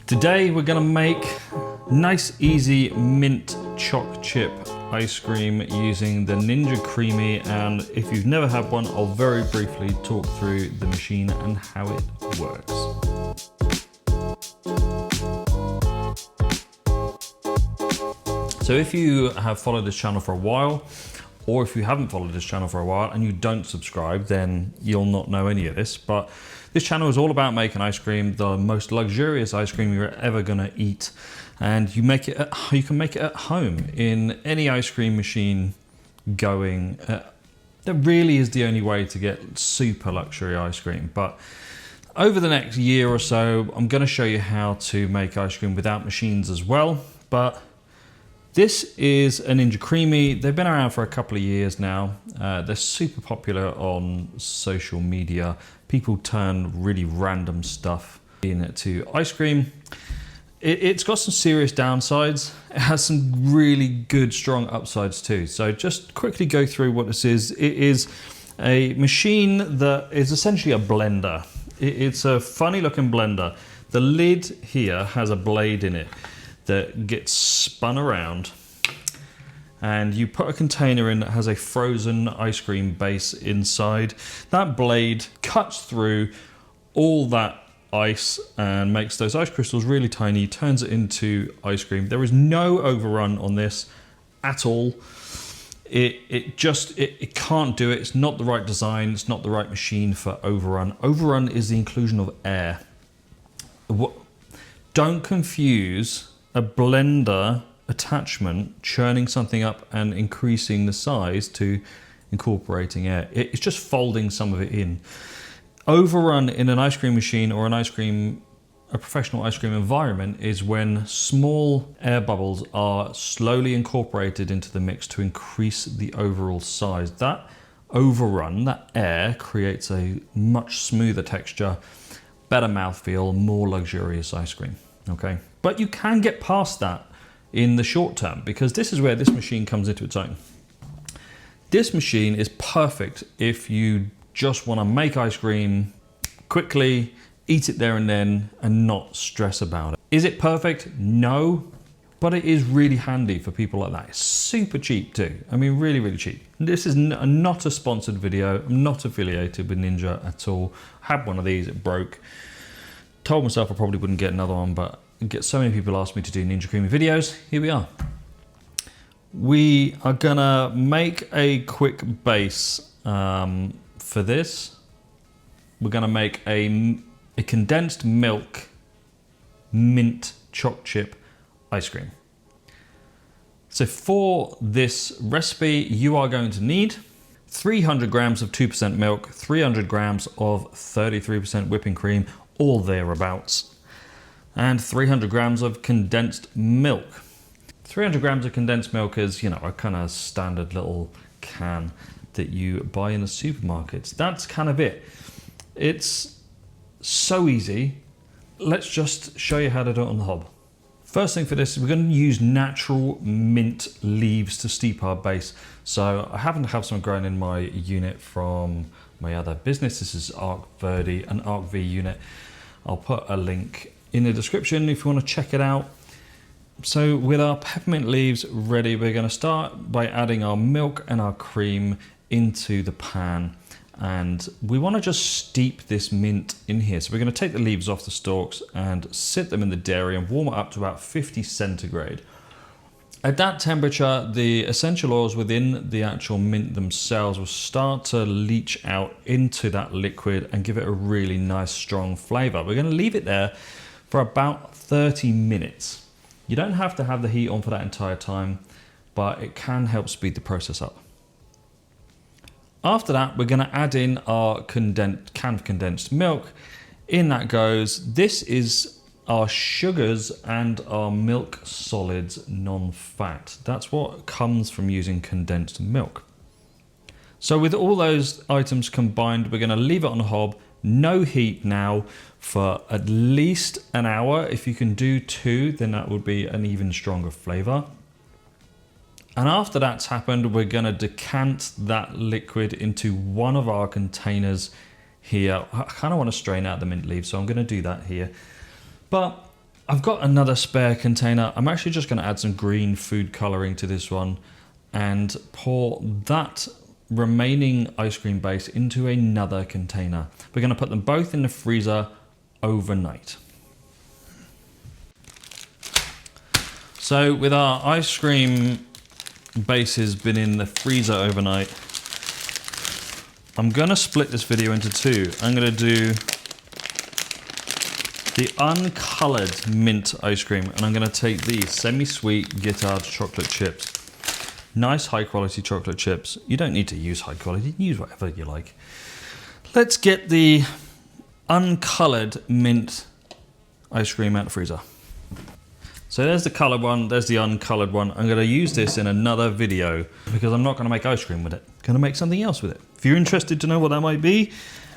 Today we're gonna make nice easy mint choc chip ice cream using the Ninja Creami, and if you've never had one, I'll very briefly talk through the machine and how it works. So if you have followed this channel for a while, or if you haven't followed this channel for a while and you don't subscribe, then you'll not know any of this. But this channel is all about making ice cream, the most luxurious ice cream you're ever gonna eat. And you can make it at home in any ice cream machine going. That really is the only way to get super luxury ice cream. But over the next year or so, I'm gonna show you how to make ice cream without machines as well. But this is a Ninja Creami. They've been around for a couple of years now. They're super popular on social media. People turn really random stuff into ice cream. It's got some serious downsides. It has some really good, strong upsides too. So just quickly go through what this is. It is a machine that is essentially a blender. It's a funny looking blender. The lid here has a blade in it that gets spun around, and you put a container in that has a frozen ice cream base inside. That blade cuts through all that ice and makes those ice crystals really tiny, turns it into ice cream. There is no overrun on this at all. It can't do it. It's not the right design. It's not the right machine for overrun. Overrun is the inclusion of air. Don't confuse a blender attachment churning something up and increasing the size to incorporating air. It's just folding some of it in. Overrun in an ice cream machine or a professional ice cream environment is when small air bubbles are slowly incorporated into the mix to increase the overall size. That overrun, that air, creates a much smoother texture, better mouthfeel, more luxurious ice cream. Okay, but you can get past that in the short term, because this is where this machine comes into its own. This machine is perfect if you just want to make ice cream quickly, eat it there and then, and not stress about it. Is it perfect? No, but it is really handy for people like that. It's super cheap too. I mean, really, really cheap. This is not a sponsored video. I'm not affiliated with Ninja at all. I had one of these, it broke. Told myself I probably wouldn't get another one, but so many people ask me to do Ninja Creami videos. Here we are. We are gonna make a quick base for this. We're gonna make a condensed milk mint choc chip ice cream. So for this recipe, you are going to need 300 grams of 2% milk, 300 grams of 33% whipping cream, or thereabouts, and 300 grams of condensed milk. 300 grams of condensed milk is, you know, a kind of standard little can that you buy in the supermarkets. That's kind of it. It's so easy. Let's just show you how to do it on the hob. First thing for this, we're going to use natural mint leaves to steep our base. So I happen to have some grown in my unit from my other business. This is Arc Verde, an Arc V unit. I'll put a link in the description if you want to check it out. So with our peppermint leaves ready, we're going to start by adding our milk and our cream into the pan. And we want to just steep this mint in here. So we're going to take the leaves off the stalks and sit them in the dairy and warm it up to about 50 centigrade. At that temperature, the essential oils within the actual mint themselves will start to leach out into that liquid and give it a really nice strong flavor. We're going to leave it there for about 30 minutes. You don't have to have the heat on for that entire time, but it can help speed the process up. After that, we're going to add in our can of condensed milk. In that goes, this is our sugars and our milk solids non-fat. That's what comes from using condensed milk. So with all those items combined, we're going to leave it on the hob, no heat now, for at least an hour. If you can do 2, then that would be an even stronger flavor. And after that's happened, we're going to decant that liquid into one of our containers here. I kind of want to strain out the mint leaves, so I'm going to do that here. But I've got another spare container. I'm actually just going to add some green food coloring to this one and pour that remaining ice cream base into another container. We're going to put them both in the freezer overnight. So with our ice cream bases been in the freezer overnight, I'm going to split this video into two. I'm going to do the uncolored mint ice cream, and I'm going to take these semi-sweet Guittard chocolate chips. Nice high quality chocolate chips. You don't need to use high quality, use whatever you like. Let's get the uncolored mint ice cream out of the freezer. So there's the colored one, there's the uncolored one. I'm going to use this in another video because I'm not going to make ice cream with it. I'm going to make something else with it. If you're interested to know what that might be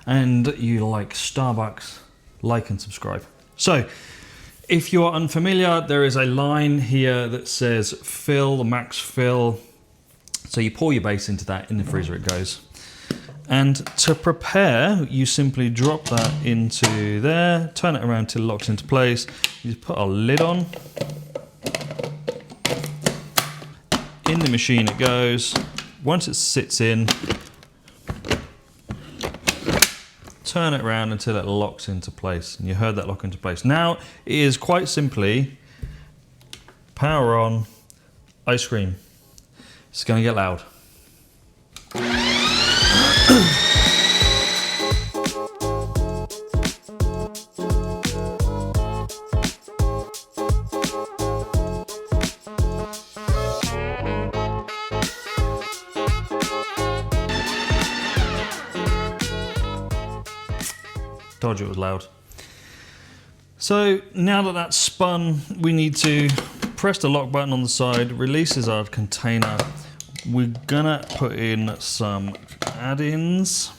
and you like Starbucks, like and subscribe. So if you're unfamiliar, there is a line here that says fill, max fill. So you pour your base into that, in the freezer it goes. And to prepare, you simply drop that into there, turn it around till it locks into place. You just put a lid on. In the machine it goes. Once it sits in, turn it around until it locks into place. And you heard that lock into place. Now it is quite simply power on, ice cream. It's going to get loud. Told you it was loud. So now that that's spun, we need to press the lock button on the side, releases our container. We're gonna put in some add-ins.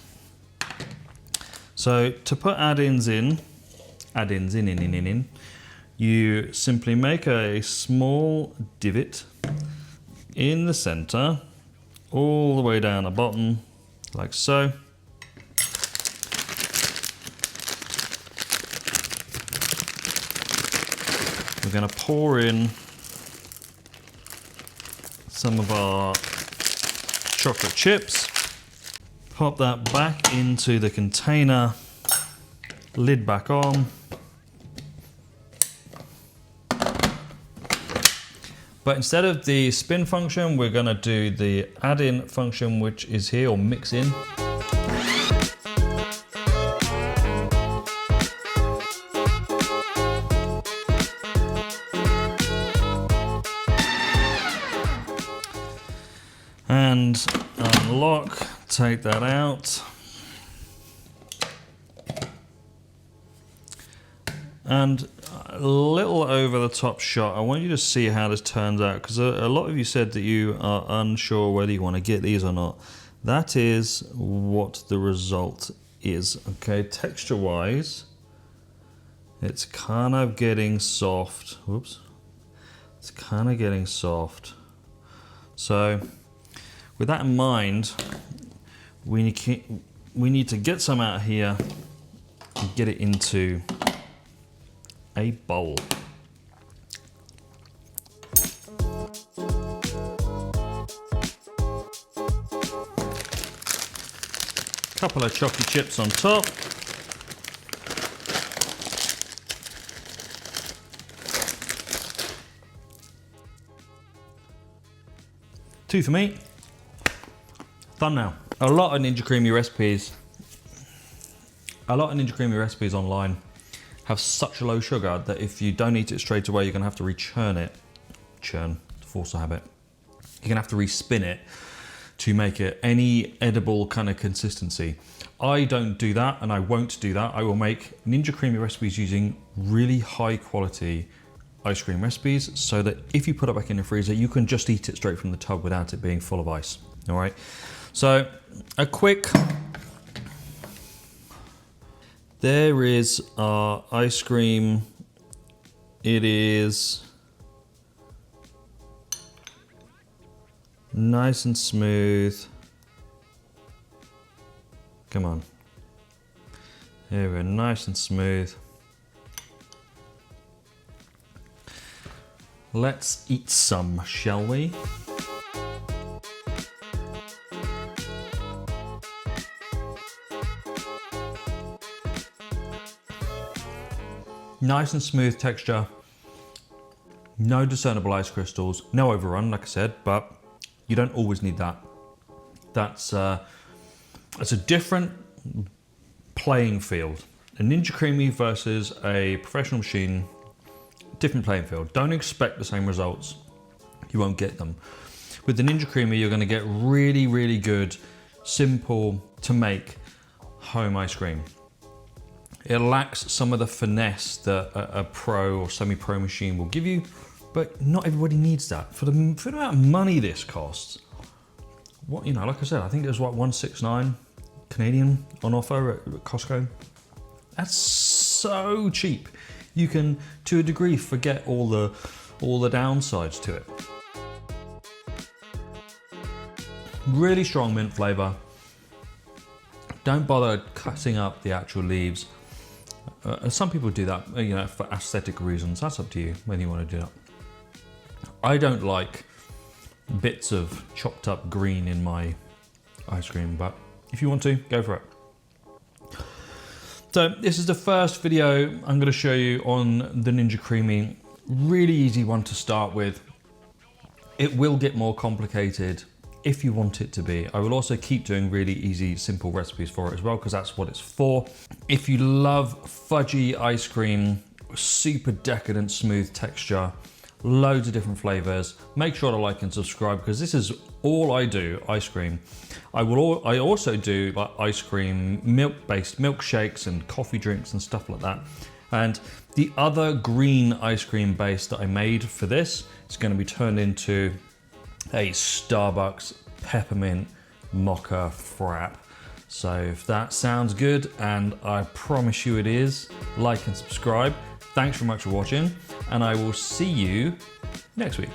So to put add-ins in, you simply make a small divot in the center, all the way down the bottom, like so. We're going to pour in some of our chocolate chips, pop that back into the container, lid back on. But instead of the spin function, we're going to do the add-in function, which is here, or mix in. And unlock, take that out. And a little over the top shot, I want you to see how this turns out, because a lot of you said that you are unsure whether you want to get these or not. That is what the result is. Okay, texture wise, it's kind of getting soft. Whoops. It's kind of getting soft. So with that in mind, we need to get some out here and get it into a bowl. Couple of chocolate chips on top. Two for me. Thumbnail. A lot of Ninja Creami recipes online have such low sugar that if you don't eat it straight away, you're gonna have to rechurn it. Churn, force a habit. You're gonna have to respin it to make it any edible kind of consistency. I don't do that, and I won't do that. I will make Ninja Creami recipes using really high quality ice cream recipes so that if you put it back in the freezer, you can just eat it straight from the tub without it being full of ice, all right? So a quick, there is our ice cream. It is nice and smooth. Come on. Here we go, nice and smooth. Let's eat some, shall we? Nice and smooth texture. No discernible ice crystals. No overrun, like I said, but you don't always need that. That's a different playing field. A Ninja Creami versus a professional machine, different playing field. Don't expect the same results. You won't get them. With the Ninja Creami, you're gonna get really, really good, simple to make home ice cream. It lacks some of the finesse that a pro or semi-pro machine will give you, but not everybody needs that. For the amount of money this costs, what, you know, like I said, I think it was what, 169 Canadian on offer at Costco. That's so cheap. You can, to a degree, forget all the downsides to it. Really strong mint flavor. Don't bother cutting up the actual leaves. Some people do that, you know, for aesthetic reasons. That's up to you whether you want to do that. I don't like bits of chopped up green in my ice cream, but if you want to, go for it. So this is the first video I'm going to show you on the Ninja Creami. Really easy one to start with. It will get more complicated if you want it to be. I will also keep doing really easy, simple recipes for it as well, because that's what it's for. If you love fudgy ice cream, super decadent, smooth texture, loads of different flavors, make sure to like and subscribe, because this is all I do, ice cream. I also do like ice cream, milk-based milkshakes and coffee drinks and stuff like that. And the other green ice cream base that I made for this is going to be turned into a Starbucks peppermint mocha frap. So if that sounds good, and I promise you it is, like and subscribe. Thanks very much for watching, and I will see you next week.